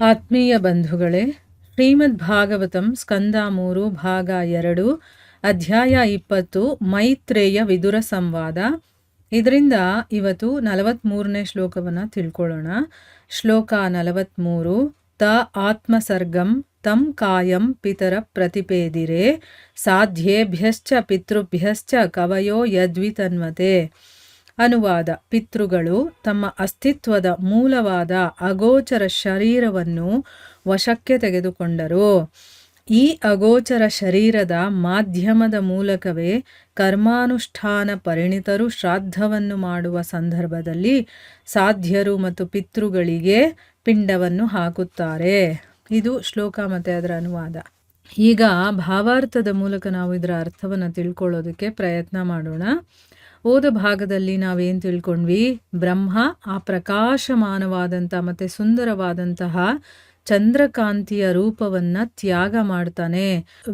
ಆತ್ಮೀಯ ಬಂಧುಗಳೇ, ಶ್ರೀಮದ್ ಭಾಗವತಂ ಸ್ಕಂದ 3 ಭಾಗ 2 ಅಧ್ಯಾಯ 20 ಮೈತ್ರೇಯ ವಿದುರ ಸಂವಾದ. ಇದರಿಂದ ಇವತ್ತು 43ನೇ ಶ್ಲೋಕವನ್ನು ತಿಳ್ಕೊಳ್ಳೋಣ. ಶ್ಲೋಕ 43. ತ ಆತ್ಮಸರ್ಗಂ ತಂ ಕಾಯಂ ಪಿತರ ಪ್ರತಿಪೇದಿರೆ ಸಾಧ್ಯೇಭ್ಯಶ್ಚ ಪಿತೃಭ್ಯಶ್ಚ ಕವಯೋ ಯದ್ವಿತನ್ವತೆ. ಅನುವಾದ: ಪಿತೃಗಳು ತಮ್ಮ ಅಸ್ತಿತ್ವದ ಮೂಲವಾದ ಅಗೋಚರ ಶರೀರವನ್ನು ವಶಕ್ಕೆ ತೆಗೆದುಕೊಂಡರು. ಈ ಅಗೋಚರ ಶರೀರದ ಮಾಧ್ಯಮದ ಮೂಲಕವೇ ಕರ್ಮಾನುಷ್ಠಾನ ಪರಿಣಿತರು ಶ್ರಾದ್ದವನ್ನು ಮಾಡುವ ಸಂದರ್ಭದಲ್ಲಿ ಸಾಧ್ಯರು ಮತ್ತು ಪಿತೃಗಳಿಗೆ ಪಿಂಡವನ್ನು ಹಾಕುತ್ತಾರೆ. ಇದು ಶ್ಲೋಕ ಮತ್ತು ಅದರ ಅನುವಾದ. ಈಗ ಭಾವಾರ್ಥದ ಮೂಲಕ ನಾವು ಇದರ ಅರ್ಥವನ್ನು ತಿಳ್ಕೊಳ್ಳೋದಕ್ಕೆ ಪ್ರಯತ್ನ ಮಾಡೋಣ. ಓದ ಭಾಗದಲ್ಲಿ ನಾವೇನು ತಿಳ್ಕೊಂಡ್ವಿ? ಬ್ರಹ್ಮ ಆ ಪ್ರಕಾಶಮಾನವಾದಂಥ ಮತ್ತು ಸುಂದರವಾದಂತಹ ಚಂದ್ರಕಾಂತಿಯ ರೂಪವನ್ನು ತ್ಯಾಗ ಮಾಡ್ತಾನೆ.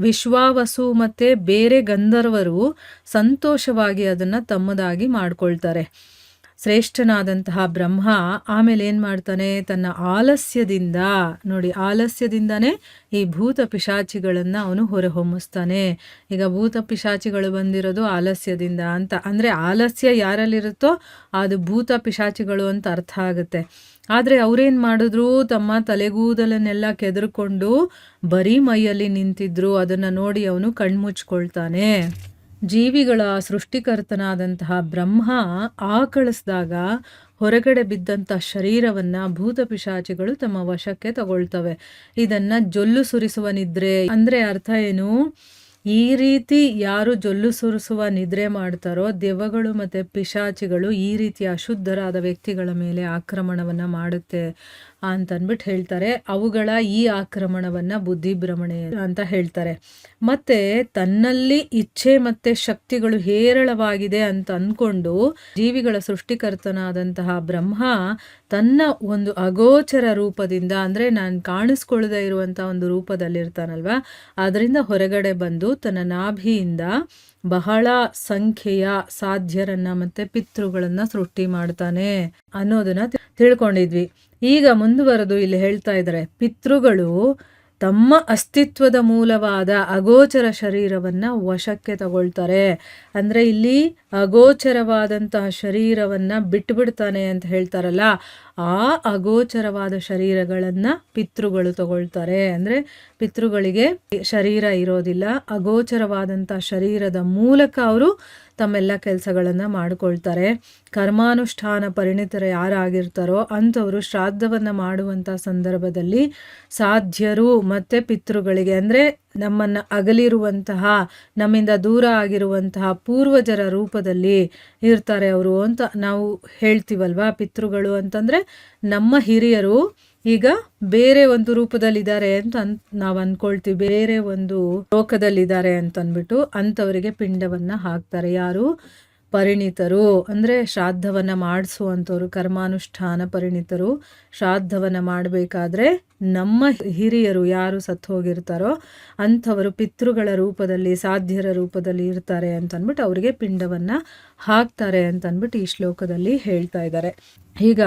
ವಿಶ್ವಾವಸು ಮತ್ತು ಬೇರೆ ಗಂಧರ್ವರು ಸಂತೋಷವಾಗಿ ಅದನ್ನು ತಮ್ಮದಾಗಿ ಮಾಡ್ಕೊಳ್ತಾರೆ. ಶ್ರೇಷ್ಠನಾದಂತಹ ಬ್ರಹ್ಮ ಆಮೇಲೆ ಏನು ಮಾಡ್ತಾನೆ? ತನ್ನ ಆಲಸ್ಯದಿಂದ, ನೋಡಿ, ಆಲಸ್ಯದಿಂದನೇ ಈ ಭೂತ ಪಿಶಾಚಿಗಳನ್ನು ಅವನು ಹೊರಹೊಮ್ಮಿಸ್ತಾನೆ. ಈಗ ಭೂತ ಪಿಶಾಚಿಗಳು ಬಂದಿರೋದು ಆಲಸ್ಯದಿಂದ ಅಂತ, ಅಂದರೆ ಆಲಸ್ಯ ಯಾರಲ್ಲಿರುತ್ತೋ ಅದು ಭೂತ ಪಿಶಾಚಿಗಳು ಅಂತ ಅರ್ಥ ಆಗುತ್ತೆ. ಆದರೆ ಅವರೇನು ಮಾಡಿದ್ರು? ತಮ್ಮ ತಲೆಗೂದಲನ್ನೆಲ್ಲ ಕೆದರ್ಕೊಂಡು ಬರೀ ಮೈಯಲ್ಲಿ ನಿಂತಿದ್ರು. ಅದನ್ನು ನೋಡಿ ಅವನು ಕಣ್ಮುಚ್ಕೊಳ್ತಾನೆ. ಜೀವಿಗಳ ಸೃಷ್ಟಿಕರ್ತನಾದಂತಹ ಬ್ರಹ್ಮ ಆಕಳಿಸಿದಾಗ ಹೊರಗಡೆ ಬಿದ್ದಂಥ ಶರೀರವನ್ನು ಭೂತ ಪಿಶಾಚಿಗಳು ತಮ್ಮ ವಶಕ್ಕೆ ತಗೊಳ್ತವೆ. ಇದನ್ನು ಜೊಲ್ಲು ಸುರಿಸುವ ನಿದ್ರೆ ಅಂದರೆ ಅರ್ಥ ಏನು? ಈ ರೀತಿ ಯಾರು ಜೊಲ್ಲು ಸುರಿಸುವ ನಿದ್ರೆ ಮಾಡ್ತಾರೋ ದೆವ್ವಗಳು ಮತ್ತು ಪಿಶಾಚಿಗಳು ಈ ರೀತಿ ಅಶುದ್ಧರಾದ ವ್ಯಕ್ತಿಗಳ ಮೇಲೆ ಆಕ್ರಮಣವನ್ನು ಮಾಡುತ್ತೆ ಅಂತಂದ್ಬಿಟ್ಟು ಹೇಳ್ತಾರೆ. ಅವುಗಳ ಈ ಆಕ್ರಮಣವನ್ನು ಬುದ್ಧಿಭ್ರಮಣೆ ಅಂತ ಹೇಳ್ತಾರೆ. ಮತ್ತು ತನ್ನಲ್ಲಿ ಇಚ್ಛೆ ಮತ್ತು ಶಕ್ತಿಗಳು ಹೇರಳವಾಗಿದೆ ಅಂತ ಅಂದ್ಕೊಂಡು ಜೀವಿಗಳ ಸೃಷ್ಟಿಕರ್ತನಾದಂತಹ ಬ್ರಹ್ಮ ತನ್ನ ಒಂದು ಅಗೋಚರ ರೂಪದಿಂದ, ಅಂದರೆ ನಾನು ಕಾಣಿಸ್ಕೊಳ್ಳದೆ ಇರುವಂಥ ಒಂದು ರೂಪದಲ್ಲಿರ್ತಾನಲ್ವ, ಅದರಿಂದ ಹೊರಗಡೆ ಬಂದು ತನ್ನ ನಾಭಿಯಿಂದ ಬಹಳ ಸಂಖ್ಯೆಯ ಸಾಧ್ಯರನ್ನ ಮತ್ತು ಪಿತೃಗಳನ್ನ ಸೃಷ್ಟಿ ಮಾಡ್ತಾನೆ ಅನ್ನೋದನ್ನ ತಿಳ್ಕೊಂಡಿದ್ವಿ. ಈಗ ಮುಂದುವರೆದು ಇಲ್ಲಿ ಹೇಳ್ತಾ ಇದ್ದಾರೆ, ಪಿತೃಗಳು ತಮ್ಮ ಅಸ್ತಿತ್ವದ ಮೂಲವಾದ ಅಗೋಚರ ಶರೀರವನ್ನು ವಶಕ್ಕೆ ತಗೊಳ್ತಾರೆ. ಅಂದರೆ ಇಲ್ಲಿ ಅಗೋಚರವಾದಂತಹ ಶರೀರವನ್ನು ಬಿಟ್ಟುಬಿಡ್ತಾನೆ ಅಂತ ಹೇಳ್ತಾರಲ್ಲ, ಆ ಅಗೋಚರವಾದ ಶರೀರಗಳನ್ನು ಪಿತೃಗಳು ತಗೊಳ್ತಾರೆ. ಅಂದರೆ ಪಿತೃಗಳಿಗೆ ಶರೀರ ಇರೋದಿಲ್ಲ, ಅಗೋಚರವಾದಂಥ ಶರೀರದ ಮೂಲಕ ಅವರು ತಮ್ಮೆಲ್ಲ ಕೆಲಸಗಳನ್ನು ಮಾಡಿಕೊಳ್ತಾರೆ. ಕರ್ಮಾನುಷ್ಠಾನ ಪರಿಣಿತರು ಯಾರಾಗಿರ್ತಾರೋ ಅಂಥವರು ಶ್ರಾದ್ದವನ್ನು ಮಾಡುವಂಥ ಸಂದರ್ಭದಲ್ಲಿ ಸಾಧ್ಯರು ಮತ್ತು ಪಿತೃಗಳಿಗೆ, ಅಂದರೆ ನಮ್ಮನ್ನು ಅಗಲಿರುವಂತಹ, ನಮ್ಮಿಂದ ದೂರ ಆಗಿರುವಂತಹ ಪೂರ್ವಜರ ರೂಪದಲ್ಲಿ ಇರ್ತಾರೆ ಅವರು ಅಂತ ನಾವು ಹೇಳ್ತೀವಲ್ವಾ. ಪಿತೃಗಳು ಅಂತಂದರೆ ನಮ್ಮ ಹಿರಿಯರು ಈಗ ಬೇರೆ ಒಂದು ರೂಪದಲ್ಲಿದ್ದಾರೆ ಅಂತ ನಾವು ಅಂದ್ಕೊಳ್ತೀವಿ, ಬೇರೆ ಒಂದು ಲೋಕದಲ್ಲಿದ್ದಾರೆ ಅಂತಂದ್ಬಿಟ್ಟು ಅಂಥವರಿಗೆ ಪಿಂಡವನ್ನು ಹಾಕ್ತಾರೆ. ಯಾರು? ಪರಿಣಿತರು, ಅಂದರೆ ಶ್ರಾದ್ದವನ್ನು ಮಾಡಿಸುವಂಥವ್ರು, ಕರ್ಮಾನುಷ್ಠಾನ ಪರಿಣಿತರು. ಶ್ರಾದ್ದವನ್ನು ಮಾಡಬೇಕಾದ್ರೆ ನಮ್ಮ ಹಿರಿಯರು ಯಾರು ಸತ್ತು ಹೋಗಿರ್ತಾರೋ ಅಂಥವರು ಪಿತೃಗಳ ರೂಪದಲ್ಲಿ, ಸಾಧ್ಯರ ರೂಪದಲ್ಲಿ ಇರ್ತಾರೆ ಅಂತಂದ್ಬಿಟ್ಟು ಅವರಿಗೆ ಪಿಂಡವನ್ನು ಹಾಕ್ತಾರೆ ಅಂತಂದ್ಬಿಟ್ಟು ಈ ಶ್ಲೋಕದಲ್ಲಿ ಹೇಳ್ತಾ ಇದ್ದಾರೆ. ಈಗ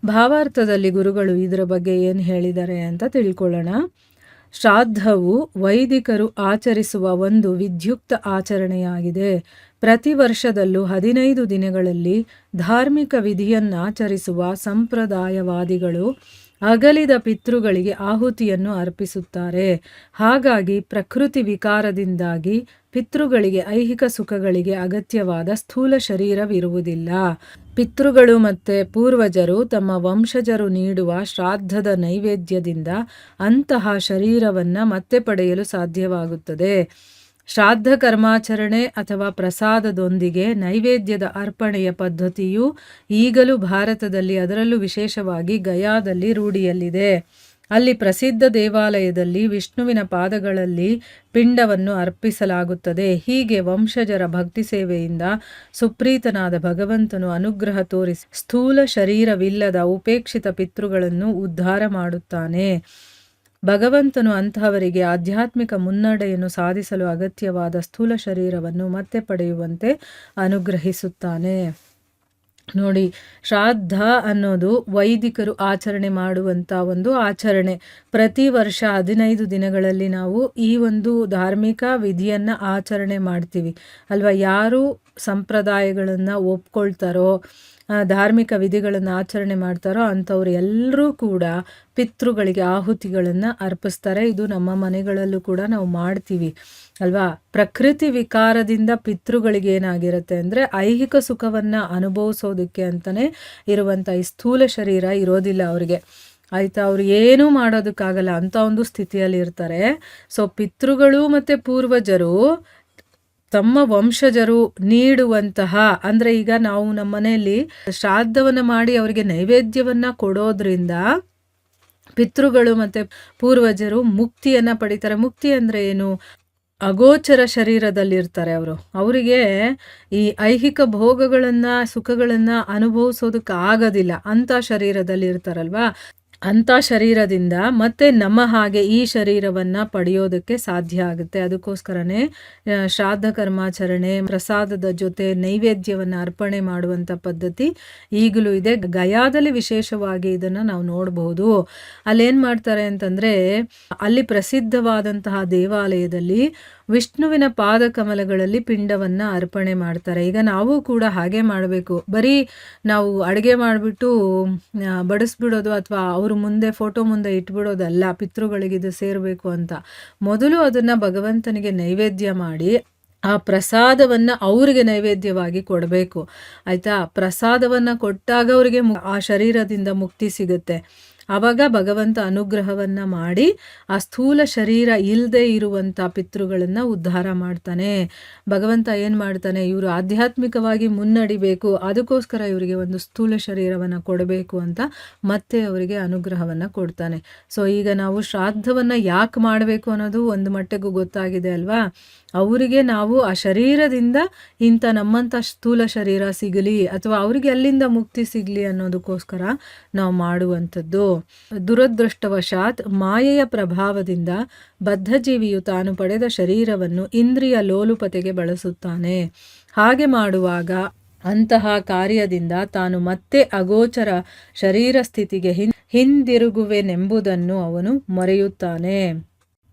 ಭಾವಾರ್ಥದಲ್ಲಿ ಗುರುಗಳು ಇದರ ಬಗ್ಗೆ ಏನು ಹೇಳಿದ್ದಾರೆ ಅಂತ ತಿಳ್ಕೊಳ್ಳೋಣ. ಶ್ರಾದ್ದವು ವೈದಿಕರು ಆಚರಿಸುವ ಒಂದು ವಿಧ್ಯುಕ್ತ ಆಚರಣೆಯಾಗಿದೆ. ಪ್ರತಿ ವರ್ಷದಲ್ಲೂ 15 ದಿನಗಳಲ್ಲಿ ಧಾರ್ಮಿಕ ವಿಧಿಯನ್ನಾಚರಿಸುವ ಸಂಪ್ರದಾಯವಾದಿಗಳು ಅಗಲಿದ ಪಿತೃಗಳಿಗೆ ಆಹುತಿಯನ್ನು ಅರ್ಪಿಸುತ್ತಾರೆ. ಹಾಗಾಗಿ ಪ್ರಕೃತಿ ವಿಕಾರದಿಂದಾಗಿ ಪಿತೃಗಳಿಗೆ ಐಹಿಕ ಸುಖಗಳಿಗೆ ಅಗತ್ಯವಾದ ಸ್ಥೂಲ ಶರೀರವಿರುವುದಿಲ್ಲ. ಪಿತೃಗಳು ಮತ್ತು ಪೂರ್ವಜರು ತಮ್ಮ ವಂಶಜರು ನೀಡುವ ಶ್ರಾದ್ದದ ನೈವೇದ್ಯದಿಂದ ಅಂತಹ ಶರೀರವನ್ನು ಮತ್ತೆ ಪಡೆಯಲು ಸಾಧ್ಯವಾಗುತ್ತದೆ. ಶ್ರಾದ್ದ ಕರ್ಮಾಚರಣೆ ಅಥವಾ ಪ್ರಸಾದದೊಂದಿಗೆ ನೈವೇದ್ಯದ ಅರ್ಪಣೆಯ ಪದ್ಧತಿಯು ಈಗಲೂ ಭಾರತದಲ್ಲಿ, ಅದರಲ್ಲೂ ವಿಶೇಷವಾಗಿ ಗಯಾದಲ್ಲಿ ರೂಢಿಯಲ್ಲಿದೆ. ಅಲ್ಲಿ ಪ್ರಸಿದ್ಧ ದೇವಾಲಯದಲ್ಲಿ ವಿಷ್ಣುವಿನ ಪಾದಗಳಲ್ಲಿ ಪಿಂಡವನ್ನು ಅರ್ಪಿಸಲಾಗುತ್ತದೆ. ಹೀಗೆ ವಂಶಜರ ಭಕ್ತಿ ಸೇವೆಯಿಂದ ಸುಪ್ರೀತನಾದ ಭಗವಂತನು ಅನುಗ್ರಹ ತೋರಿಸಿ ಸ್ಥೂಲ ಶರೀರವಿಲ್ಲದ ಉಪೇಕ್ಷಿತ ಪಿತೃಗಳನ್ನು ಉದ್ಧಾರ ಮಾಡುತ್ತಾನೆ. ಭಗವಂತನು ಅಂತಹವರಿಗೆ ಆಧ್ಯಾತ್ಮಿಕ ಮುನ್ನಡೆಯನ್ನು ಸಾಧಿಸಲು ಅಗತ್ಯವಾದ ಸ್ಥೂಲ ಶರೀರವನ್ನು ಮತ್ತೆ ಪಡೆಯುವಂತೆ ಅನುಗ್ರಹಿಸುತ್ತಾನೆ. ನೋಡಿ, ಶ್ರಾದ್ದ ಅನ್ನೋದು ವೈದಿಕರು ಆಚರಣೆ ಮಾಡುವಂಥ ಒಂದು ಆಚರಣೆ. ಪ್ರತಿ ವರ್ಷ 15 ದಿನಗಳಲ್ಲಿ ನಾವು ಈ ಒಂದು ಧಾರ್ಮಿಕ ವಿಧಿಯನ್ನು ಆಚರಣೆ ಮಾಡ್ತೀವಿ ಅಲ್ವಾ. ಯಾರು ಸಂಪ್ರದಾಯಗಳನ್ನು ಒಪ್ಕೊಳ್ತಾರೋ, ಧಾರ್ಮಿಕ ವಿಧಿಗಳನ್ನು ಆಚರಣೆ ಮಾಡ್ತಾರೋ ಅಂಥವ್ರು ಎಲ್ಲರೂ ಕೂಡ ಪಿತೃಗಳಿಗೆ ಆಹುತಿಗಳನ್ನು ಅರ್ಪಿಸ್ತಾರೆ. ಇದು ನಮ್ಮ ಮನೆಗಳಲ್ಲೂ ಕೂಡ ನಾವು ಮಾಡ್ತೀವಿ ಅಲ್ವಾ. ಪ್ರಕೃತಿ ವಿಕಾರದಿಂದ ಪಿತೃಗಳಿಗೆ ಏನಾಗಿರುತ್ತೆ ಅಂದರೆ ಐಹಿಕ ಸುಖವನ್ನು ಅನುಭವಿಸೋದಕ್ಕೆ ಅಂತಲೇ ಇರುವಂಥ ಈ ಸ್ಥೂಲ ಶರೀರ ಇರೋದಿಲ್ಲ ಅವರಿಗೆ, ಆಯಿತಾ. ಅವ್ರು ಏನೂ ಮಾಡೋದಕ್ಕಾಗಲ್ಲ ಅಂಥ ಒಂದು ಸ್ಥಿತಿಯಲ್ಲಿ ಇರ್ತಾರೆ. ಸೊ ಪಿತೃಗಳು ಮತ್ತು ಪೂರ್ವಜರು ತಮ್ಮ ವಂಶಜರು ನೀಡುವಂತಹ, ಅಂದರೆ ಈಗ ನಾವು ನಮ್ಮ ಮನೆಯಲ್ಲಿ ಶ್ರಾದ್ದವನ್ನು ಮಾಡಿ ಅವರಿಗೆ ನೈವೇದ್ಯವನ್ನು ಕೊಡೋದ್ರಿಂದ ಪಿತೃಗಳು ಮತ್ತು ಪೂರ್ವಜರು ಮುಕ್ತಿಯನ್ನು ಪಡಿತಾರೆ. ಮುಕ್ತಿ ಅಂದರೆ ಏನು? ಅಗೋಚರ ಶರೀರದಲ್ಲಿರ್ತಾರೆ ಅವರು. ಅವರಿಗೆ ಈ ಐಹಿಕ ಭೋಗಗಳನ್ನು ಸುಖಗಳನ್ನು ಅನುಭವಿಸೋದಕ್ಕಾಗೋದಿಲ್ಲ. ಅಂಥ ಶರೀರದಲ್ಲಿ ಇರ್ತಾರಲ್ವಾ, ಅಂಥ ಶರೀರದಿಂದ ಮತ್ತೆ ನಮ್ಮ ಹಾಗೆ ಈ ಶರೀರವನ್ನು ಪಡೆಯೋದಕ್ಕೆ ಸಾಧ್ಯ ಆಗುತ್ತೆ. ಅದಕ್ಕೋಸ್ಕರನೇ ಶ್ರಾದ್ದ ಕರ್ಮಾಚರಣೆ, ಪ್ರಸಾದದ ಜೊತೆ ನೈವೇದ್ಯವನ್ನು ಅರ್ಪಣೆ ಮಾಡುವಂಥ ಪದ್ಧತಿ ಈಗಲೂ ಇದೆ. ಗಯಾದಲ್ಲಿ ವಿಶೇಷವಾಗಿ ಇದನ್ನು ನಾವು ನೋಡಬಹುದು. ಅಲ್ಲೇನು ಮಾಡ್ತಾರೆ ಅಂತಂದರೆ, ಅಲ್ಲಿ ಪ್ರಸಿದ್ಧವಾದಂತಹ ದೇವಾಲಯದಲ್ಲಿ ವಿಷ್ಣುವಿನ ಪಾದಕಮಲಗಳಲ್ಲಿ ಪಿಂಡವನ್ನು ಅರ್ಪಣೆ ಮಾಡ್ತಾರೆ. ಈಗ ನಾವು ಕೂಡ ಹಾಗೆ ಮಾಡಬೇಕು. ಬರೀ ನಾವು ಅಡುಗೆ ಮಾಡಿಬಿಟ್ಟು ಬಡಿಸ್ಬಿಡೋದು ಅಥವಾ ಅವರು ಮುಂದೆ ಫೋಟೋ ಮುಂದೆ ಇಟ್ಬಿಡೋದಲ್ಲ, ಪಿತೃಗಳಿಗೆ ಇದು ಸೇರಬೇಕು ಅಂತ. ಮೊದಲು ಅದನ್ನು ಭಗವಂತನಿಗೆ ನೈವೇದ್ಯ ಮಾಡಿ ಆ ಪ್ರಸಾದವನ್ನು ಅವರಿಗೆ ನೈವೇದ್ಯವಾಗಿ ಕೊಡಬೇಕು, ಆಯಿತಾ. ಪ್ರಸಾದವನ್ನು ಕೊಟ್ಟಾಗ ಅವರಿಗೆ ಆ ಶರೀರದಿಂದ ಮುಕ್ತಿ ಸಿಗುತ್ತೆ. ಆವಾಗ ಭಗವಂತ ಅನುಗ್ರಹವನ್ನು ಮಾಡಿ ಆ ಸ್ಥೂಲ ಶರೀರ ಇಲ್ಲದೆ ಇರುವಂಥ ಪಿತೃಗಳನ್ನು ಉದ್ಧಾರ ಮಾಡ್ತಾನೆ. ಭಗವಂತ ಏನು ಮಾಡ್ತಾನೆ, ಇವರು ಆಧ್ಯಾತ್ಮಿಕವಾಗಿ ಮುನ್ನಡಿಬೇಕು, ಅದಕ್ಕೋಸ್ಕರ ಇವರಿಗೆ ಒಂದು ಸ್ಥೂಲ ಶರೀರವನ್ನು ಕೊಡಬೇಕು ಅಂತ ಮತ್ತೆ ಅವರಿಗೆ ಅನುಗ್ರಹವನ್ನು ಕೊಡ್ತಾನೆ. ಸೊ ಈಗ ನಾವು ಶ್ರಾದ್ದವನ್ನು ಯಾಕೆ ಮಾಡಬೇಕು ಅನ್ನೋದು ಒಂದು ಮಟ್ಟಿಗೂ ಗೊತ್ತಾಗಿದೆ ಅಲ್ವಾ. ಅವರಿಗೆ ನಾವು ಆ ಶರೀರದಿಂದ ಇಂಥ ನಮ್ಮಂಥ ಸ್ಥೂಲ ಶರೀರ ಸಿಗಲಿ ಅಥವಾ ಅವರಿಗೆ ಅಲ್ಲಿಂದ ಮುಕ್ತಿ ಸಿಗಲಿ ಅನ್ನೋದಕ್ಕೋಸ್ಕರ ನಾವು ಮಾಡುವಂಥದ್ದು. ದುರದೃಷ್ಟವಶಾತ್ ಮಾಯೆಯ ಪ್ರಭಾವದಿಂದ ಬದ್ಧಜೀವಿಯು ತಾನು ಪಡೆದ ಶರೀರವನ್ನು ಇಂದ್ರಿಯ ಲೋಲುಪತೆಗೆ ಬಳಸುತ್ತಾನೆ. ಹಾಗೆ ಮಾಡುವಾಗ ಅಂತಹ ಕಾರ್ಯದಿಂದ ತಾನು ಮತ್ತೆ ಅಗೋಚರ ಶರೀರ ಸ್ಥಿತಿಗೆ ಹಿಂದಿರುಗುವೆನೆಂಬುದನ್ನು ಅವನು ಮರೆಯುತ್ತಾನೆ.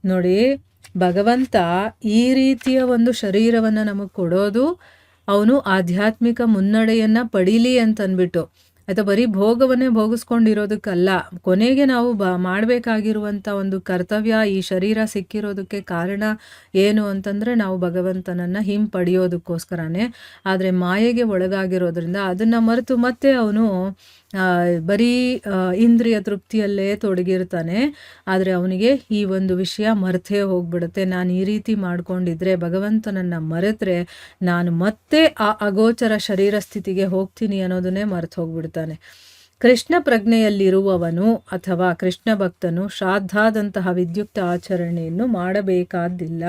ನೋಡಿ, ಭಗವಂತ ಈ ರೀತಿಯ ಒಂದು ಶರೀರವನ್ನು ನಮಗೆ ಕೊಡೋದು ಅವನು ಆಧ್ಯಾತ್ಮಿಕ ಮುನ್ನಡೆಯನ್ನು ಪಡೀಲಿ ಅಂತಂದ್ಬಿಟ್ಟು, ಅಥವಾ ಬರೀ ಭೋಗವನ್ನೇ ಭೋಗಿಸ್ಕೊಂಡಿರೋದಕ್ಕಲ್ಲ. ಕೊನೆಗೆ ನಾವು ಮಾಡಬೇಕಾಗಿರುವಂಥ ಒಂದು ಕರ್ತವ್ಯ, ಈ ಶರೀರ ಸಿಕ್ಕಿರೋದಕ್ಕೆ ಕಾರಣ ಏನು ಅಂತಂದರೆ ನಾವು ಭಗವಂತನನ್ನು ಹಿಂಪಡೆಯೋದಕ್ಕೋಸ್ಕರನೇ. ಆದರೆ ಮಾಯೆಗೆ ಒಳಗಾಗಿರೋದ್ರಿಂದ ಅದನ್ನು ಮರೆತು ಮತ್ತೆ ಅವನು ಬರೀ ಇಂದ್ರಿಯ ತೃಪ್ತಿಯಲ್ಲೇ ತೊಡಗಿರ್ತಾನೆ. ಆದರೆ ಅವನಿಗೆ ಈ ಒಂದು ವಿಷಯ ಮರೆತೇ ಹೋಗ್ಬಿಡುತ್ತೆ. ನಾನು ಈ ರೀತಿ ಮಾಡ್ಕೊಂಡಿದ್ರೆ, ಭಗವಂತನನ್ನು ಮರೆತರೆ ನಾನು ಮತ್ತೆ ಆ ಅಗೋಚರ ಶರೀರ ಸ್ಥಿತಿಗೆ ಹೋಗ್ತೀನಿ ಅನ್ನೋದನ್ನೇ ಮರೆತು ಹೋಗ್ಬಿಡ್ತಾನೆ. ಕೃಷ್ಣ ಪ್ರಜ್ಞೆಯಲ್ಲಿರುವವನು ಅಥವಾ ಕೃಷ್ಣ ಭಕ್ತನು ಶ್ರಾದ್ದಾದಂತಹ ವಿದ್ಯುಕ್ತ ಆಚರಣೆಯನ್ನು ಮಾಡಬೇಕಾದ್ದಿಲ್ಲ.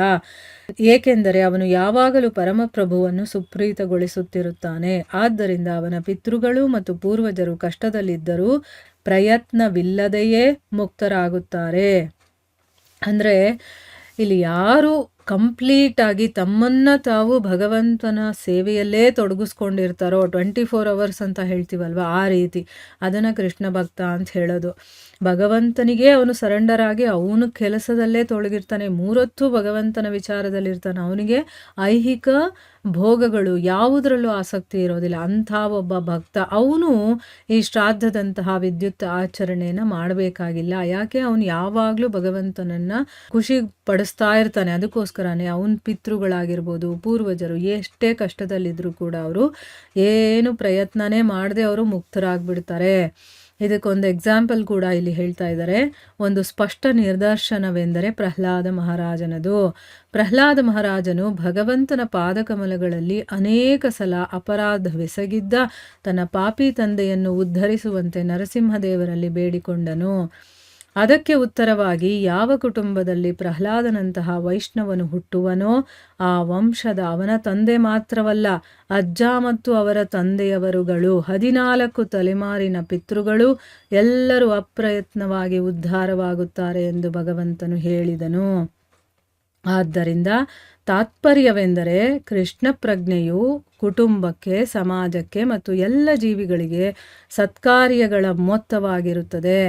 ಏಕೆಂದರೆ ಅವನು ಯಾವಾಗಲೂ ಪರಮಪ್ರಭುವನ್ನು ಸುಪ್ರೀತಗೊಳಿಸುತ್ತಿರುತ್ತಾನೆ. ಆದ್ದರಿಂದ ಅವನ ಪಿತೃಗಳು ಮತ್ತು ಪೂರ್ವಜರು ಕಷ್ಟದಲ್ಲಿದ್ದರೂ ಪ್ರಯತ್ನವಿಲ್ಲದೆಯೇ ಮುಕ್ತರಾಗುತ್ತಾರೆ. ಅಂದರೆ ಇಲ್ಲಿ ಯಾರು ಕಂಪ್ಲೀಟಾಗಿ ತಮ್ಮನ್ನು ತಾವು ಭಗವಂತನ ಸೇವೆಯಲ್ಲೇ ತೊಡಗಿಸ್ಕೊಂಡಿರ್ತಾರೋ, 24 hours ಅಂತ ಹೇಳ್ತೀವಲ್ವ, ಆ ರೀತಿ ಅದನ್ನು ಕೃಷ್ಣ ಭಕ್ತ ಅಂತ ಹೇಳೋದು. ಭಗವಂತನಿಗೆ ಅವನು ಸರೆಂಡರ್ ಆಗಿ ಅವನು ಕೆಲಸದಲ್ಲೇ ತೊಡಗಿರ್ತಾನೆ, 3 ಹೊತ್ತು ಭಗವಂತನ ವಿಚಾರದಲ್ಲಿರ್ತಾನೆ. ಅವನಿಗೆ ಐಹಿಕ ಭೋಗಗಳು ಯಾವುದರಲ್ಲೂ ಆಸಕ್ತಿ ಇರೋದಿಲ್ಲ. ಅಂಥ ಒಬ್ಬ ಭಕ್ತ ಅವನು ಈ ಶ್ರಾದ್ದದಂತಹ ವಿದ್ಯುತ್ ಆಚರಣೆಯನ್ನು ಮಾಡಬೇಕಾಗಿಲ್ಲ. ಯಾಕೆ? ಅವನು ಯಾವಾಗಲೂ ಭಗವಂತನನ್ನು ಖುಷಿ ಪಡಿಸ್ತಾ ಇರ್ತಾನೆ. ಅದಕ್ಕೋಸ್ಕರನೇ ಅವನ ಪಿತೃಗಳಾಗಿರ್ಬೋದು, ಪೂರ್ವಜರು ಎಷ್ಟೇ ಕಷ್ಟದಲ್ಲಿದ್ದರೂ ಕೂಡ ಅವರು ಏನು ಪ್ರಯತ್ನನೇ ಮಾಡದೆ ಅವರು ಮುಕ್ತರಾಗ್ಬಿಡ್ತಾರೆ. ಇದಕ್ಕೊಂದು ಎಕ್ಸಾಂಪಲ್ ಕೂಡ ಇಲ್ಲಿ ಹೇಳ್ತಾ ಇದ್ದಾರೆ. ಒಂದು ಸ್ಪಷ್ಟ ನಿದರ್ಶನವೆಂದರೆ ಪ್ರಹ್ಲಾದ ಮಹಾರಾಜನದು. ಪ್ರಹ್ಲಾದ ಮಹಾರಾಜನು ಭಗವಂತನ ಪಾದಕಮಲಗಳಲ್ಲಿ ಅನೇಕ ಸಲ ಅಪರಾಧವೆಸಗಿದ್ದ ತನ್ನ ಪಾಪಿ ತಂದೆಯನ್ನು ಉದ್ಧರಿಸುವಂತೆ ನರಸಿಂಹದೇವರಲ್ಲಿ ಬೇಡಿಕೊಂಡನು. ಅದಕ್ಕೆ ಉತ್ತರವಾಗಿ ಯಾವ ಕುಟುಂಬದಲ್ಲಿ ಪ್ರಹ್ಲಾದನಂತಹ ವೈಷ್ಣವನು ಹುಟ್ಟುವನೋ ಆ ವಂಶದ ಅವನ ತಂದೆ ಮಾತ್ರವಲ್ಲ, ಅಜ್ಜ ಮತ್ತು ಅವರ ತಂದೆಯವರುಗಳು 14 ತಲೆಮಾರಿನ ಪಿತೃಗಳು ಎಲ್ಲರೂ ಅಪ್ರಯತ್ನವಾಗಿ ಉದ್ಧಾರವಾಗುತ್ತಾರೆ ಎಂದು ಭಗವಂತನು ಹೇಳಿದನು. ಆದ್ದರಿಂದ ತಾತ್ಪರ್ಯವೆಂದರೆ ಕೃಷ್ಣ ಪ್ರಜ್ಞೆಯು ಕುಟುಂಬಕ್ಕೆ, ಸಮಾಜಕ್ಕೆ ಮತ್ತು ಎಲ್ಲ ಜೀವಿಗಳಿಗೆ ಸತ್ಕಾರ್ಯಗಳ ಮೊತ್ತವಾಗಿರುತ್ತದೆ.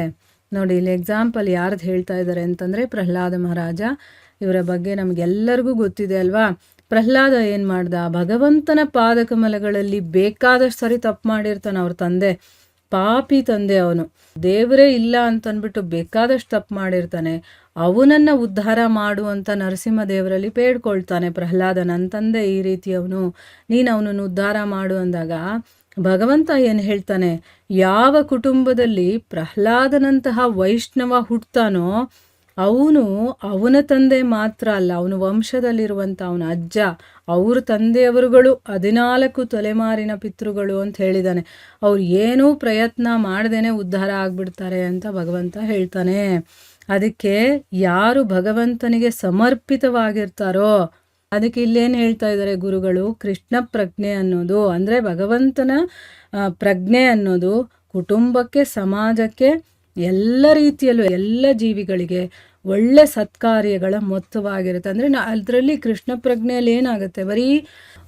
ನೋಡಿ, ಇಲ್ಲಿ ಎಕ್ಸಾಂಪಲ್ ಯಾರ್ದು ಹೇಳ್ತಾ ಇದ್ದಾರೆ ಅಂತಂದರೆ ಪ್ರಹ್ಲಾದ ಮಹಾರಾಜ. ಇವರ ಬಗ್ಗೆ ನಮಗೆಲ್ಲರಿಗೂ ಗೊತ್ತಿದೆ ಅಲ್ವಾ. ಪ್ರಹ್ಲಾದ ಏನು ಮಾಡ್ದ, ಭಗವಂತನ ಪಾದಕಮಲಗಳಲ್ಲಿ ಬೇಕಾದಷ್ಟು ಸರಿ ತಪ್ಪು ಮಾಡಿರ್ತಾನೆ. ಅವ್ರ ತಂದೆ ಪಾಪಿ ತಂದೆ, ಅವನು ದೇವರೇ ಇಲ್ಲ ಅಂತಂದ್ಬಿಟ್ಟು ಬೇಕಾದಷ್ಟು ತಪ್ಪು ಮಾಡಿರ್ತಾನೆ. ಅವನನ್ನು ಉದ್ಧಾರ ಮಾಡುವಂಥ ನರಸಿಂಹದೇವರಲ್ಲಿ ಬೇಡ್ಕೊಳ್ತಾನೆ ಪ್ರಹ್ಲಾದ, ನನ್ನ ತಂದೆ ಈ ರೀತಿ ಅವನು, ನೀನು ಅವನನ್ನು ಉದ್ಧಾರ ಮಾಡು ಅಂದಾಗ ಭಗವಂತ ಏನು ಹೇಳ್ತಾನೆ, ಯಾವ ಕುಟುಂಬದಲ್ಲಿ ಪ್ರಹ್ಲಾದನಂತಹ ವೈಷ್ಣವ ಹುಟ್ಟುತ್ತಾನೋ ಅವನ ತಂದೆ ಮಾತ್ರ ಅಲ್ಲ, ಅವನ ವಂಶದಲ್ಲಿರುವಂಥ ಅವನ ಅಜ್ಜ, ಅವ್ರ ತಂದೆಯವರುಗಳು 14 ತಲೆಮಾರಿನ ಪಿತೃಗಳು ಅಂತ ಹೇಳಿದಾನೆ. ಅವ್ರು ಏನೂ ಪ್ರಯತ್ನ ಮಾಡ್ದೇನೆ ಉದ್ಧಾರ ಆಗ್ಬಿಡ್ತಾರೆ ಅಂತ ಭಗವಂತ ಹೇಳ್ತಾನೆ. ಅದಕ್ಕೆ ಯಾರು ಭಗವಂತನಿಗೆ ಸಮರ್ಪಿತವಾಗಿರ್ತಾರೋ, ಅದಕ್ಕೆ ಇಲ್ಲೇನು ಹೇಳ್ತಾ ಇದ್ದಾರೆ ಗುರುಗಳು, ಕೃಷ್ಣ ಪ್ರಜ್ಞೆ ಅನ್ನೋದು ಅಂದರೆ ಭಗವಂತನ ಪ್ರಜ್ಞೆ ಅನ್ನೋದು ಕುಟುಂಬಕ್ಕೆ, ಸಮಾಜಕ್ಕೆ, ಎಲ್ಲ ರೀತಿಯಲ್ಲೂ ಎಲ್ಲ ಜೀವಿಗಳಿಗೆ ಒಳ್ಳೆ ಸತ್ಕಾರ್ಯಗಳ ಮೊತ್ತವಾಗಿರುತ್ತೆ. ಅಂದರೆ ಅದರಲ್ಲಿ ಕೃಷ್ಣ ಪ್ರಜ್ಞೆಯಲ್ಲಿ ಏನಾಗುತ್ತೆ, ಬರೀ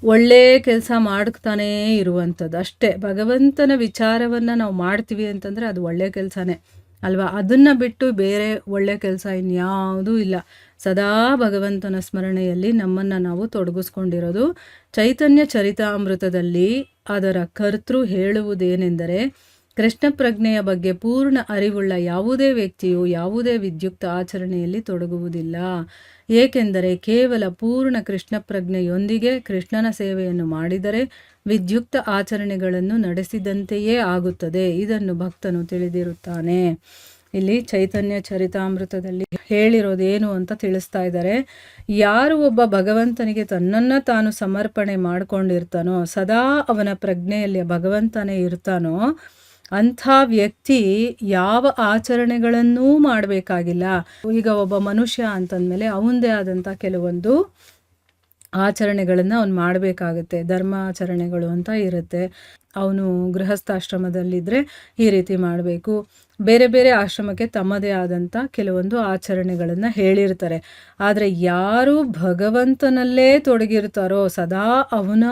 ಒಳ್ಳೆ ಕೆಲಸ ಮಾಡ್ತಾನೇ ಇರುವಂಥದ್ದು ಅಷ್ಟೇ. ಭಗವಂತನ ವಿಚಾರವನ್ನು ನಾವು ಮಾಡ್ತೀವಿ ಅಂತಂದರೆ ಅದು ಒಳ್ಳೆ ಕೆಲಸನೇ ಅಲ್ವಾ. ಅದನ್ನು ಬಿಟ್ಟು ಬೇರೆ ಒಳ್ಳೆ ಕೆಲಸ ಇನ್ಯಾವುದೂ ಇಲ್ಲ. ಸದಾ ಭಗವಂತನ ಸ್ಮರಣೆಯಲ್ಲಿ ನಮ್ಮನ್ನು ನಾವು ತೊಡಗಿಸ್ಕೊಂಡಿರೋದು. ಚೈತನ್ಯ ಚರಿತಾಮೃತದಲ್ಲಿ ಅದರ ಕರ್ತೃ ಹೇಳುವುದೇನೆಂದರೆ, ಕೃಷ್ಣ ಪ್ರಜ್ಞೆಯ ಬಗ್ಗೆ ಪೂರ್ಣ ಅರಿವುಳ್ಳ ಯಾವುದೇ ವ್ಯಕ್ತಿಯು ಯಾವುದೇ ವಿದ್ಯುಕ್ತ ಆಚರಣೆಯಲ್ಲಿ ತೊಡಗುವುದಿಲ್ಲ. ಏಕೆಂದರೆ ಕೇವಲ ಪೂರ್ಣ ಕೃಷ್ಣ ಪ್ರಜ್ಞೆಯೊಂದಿಗೆ ಕೃಷ್ಣನ ಸೇವೆಯನ್ನು ಮಾಡಿದರೆ ವಿದ್ಯುಕ್ತ ಆಚರಣೆಗಳನ್ನು ನಡೆಸಿದಂತೆಯೇ ಆಗುತ್ತದೆ. ಇದನ್ನು ಭಕ್ತನು ತಿಳಿದಿರುತ್ತಾನೆ. ಇಲ್ಲಿ ಚೈತನ್ಯ ಚರಿತಾಮೃತದಲ್ಲಿ ಹೇಳಿರೋದೇನು ಅಂತ ತಿಳಿಸ್ತಾ ಇದ್ದಾರೆ. ಯಾರು ಒಬ್ಬ ಭಗವಂತನಿಗೆ ತನ್ನನ್ನು ತಾನು ಸಮರ್ಪಣೆ ಮಾಡ್ಕೊಂಡಿರ್ತಾನೋ, ಸದಾ ಅವನ ಪ್ರಜ್ಞೆಯಲ್ಲಿ ಭಗವಂತನೇ ಇರ್ತಾನೋ, ಅಂಥ ವ್ಯಕ್ತಿ ಯಾವ ಆಚರಣೆಗಳನ್ನೂ ಮಾಡಬೇಕಾಗಿಲ್ಲ. ಈಗ ಒಬ್ಬ ಮನುಷ್ಯ ಅಂತಂದಮೇಲೆ ಅವನದೇ ಆದಂಥ ಕೆಲವೊಂದು ಆಚರಣೆಗಳನ್ನು ಅವನು ಮಾಡಬೇಕಾಗುತ್ತೆ. ಧರ್ಮಾಚರಣೆಗಳು ಅಂತ ಇರುತ್ತೆ. ಅವನು ಗೃಹಸ್ಥಾಶ್ರಮದಲ್ಲಿದ್ದರೆ ಈ ರೀತಿ ಮಾಡಬೇಕು. ಬೇರೆ ಬೇರೆ ಆಶ್ರಮಕ್ಕೆ ತಮ್ಮದೇ ಆದಂಥ ಕೆಲವೊಂದು ಆಚರಣೆಗಳನ್ನು ಹೇಳಿರ್ತಾರೆ. ಆದರೆ ಯಾರು ಭಗವಂತನಲ್ಲೇ ತೊಡಗಿರ್ತಾರೋ, ಸದಾ ಅವನ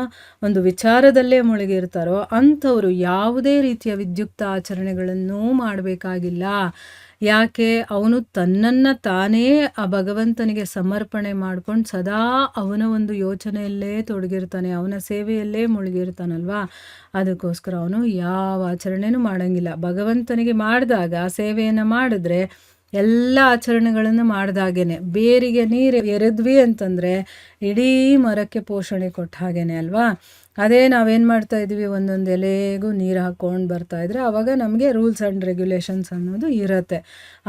ಒಂದು ವಿಚಾರದಲ್ಲೇ ಮುಳುಗಿರ್ತಾರೋ ಅಂಥವರು ಯಾವುದೇ ರೀತಿಯ ವಿದ್ಯುಕ್ತ ಆಚರಣೆಗಳನ್ನೂ ಮಾಡಬೇಕಾಗಿಲ್ಲ. ಯಾಕೆ, ಅವನು ತನ್ನನ್ನು ತಾನೇ ಆ ಭಗವಂತನಿಗೆ ಸಮರ್ಪಣೆ ಮಾಡ್ಕೊಂಡು ಸದಾ ಅವನ ಒಂದು ಯೋಚನೆಯಲ್ಲೇ ತೊಡಗಿರ್ತಾನೆ, ಅವನ ಸೇವೆಯಲ್ಲೇ ಮುಳುಗಿರ್ತಾನಲ್ವಾ. ಅದಕ್ಕೋಸ್ಕರ ಅವನು ಯಾವ ಆಚರಣೆನೂ ಮಾಡೋಂಗಿಲ್ಲ. ಭಗವಂತನಿಗೆ ಮಾಡಿದಾಗ ಸೇವೆಯನ್ನು ಮಾಡಿದ್ರೆ ಎಲ್ಲ ಆಚರಣೆಗಳನ್ನು ಮಾಡಿದಾಗೇನೆ. ಬೇರಿಗೆ ನೀರು ಎರೆದ್ವಿ ಅಂತಂದರೆ ಇಡೀ ಮರಕ್ಕೆ ಪೋಷಣೆ ಕೊಟ್ಟ ಹಾಗೇನೆ ಅಲ್ವಾ. ಅದೇ ನಾವೇನು ಮಾಡ್ತಾ ಇದ್ವಿ, ಒಂದೊಂದು ಎಲೆಗೂ ನೀರು ಹಾಕ್ಕೊಂಡು ಬರ್ತಾಯಿದ್ರೆ ಆವಾಗ ನಮಗೆ ರೂಲ್ಸ್ ಆ್ಯಂಡ್ ರೆಗ್ಯುಲೇಷನ್ಸ್ ಅನ್ನೋದು ಇರುತ್ತೆ.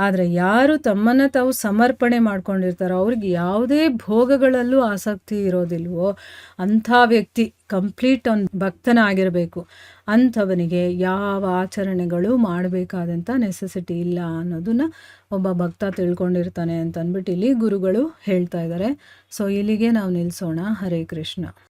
ಆದರೆ ಯಾರು ತಮ್ಮನ್ನು ತಾವು ಸಮರ್ಪಣೆ ಮಾಡ್ಕೊಂಡಿರ್ತಾರೋ ಅವ್ರಿಗೆ ಯಾವುದೇ ಭೋಗಗಳಲ್ಲೂ ಆಸಕ್ತಿ ಇರೋದಿಲ್ವೋ ಅಂಥ ವ್ಯಕ್ತಿ ಕಂಪ್ಲೀಟ್ ಅವ್ನು ಭಕ್ತನಾಗಿರಬೇಕು. ಅಂಥವನಿಗೆ ಯಾವ ಆಚರಣೆಗಳು ಮಾಡಬೇಕಾದಂಥ ನೆಸೆಸಿಟಿ ಇಲ್ಲ ಅನ್ನೋದನ್ನು ಒಬ್ಬ ಭಕ್ತ ತಿಳ್ಕೊಂಡಿರ್ತಾನೆ ಅಂತ ಅಂದ್ಬಿಟ್ಟು ಇಲ್ಲಿ ಗುರುಗಳು ಹೇಳ್ತಾ ಇದ್ದಾರೆ. ಸೊ ಇಲ್ಲಿಗೆ ನಾವು ನಿಲ್ಲಿಸೋಣ. ಹರೇ ಕೃಷ್ಣ.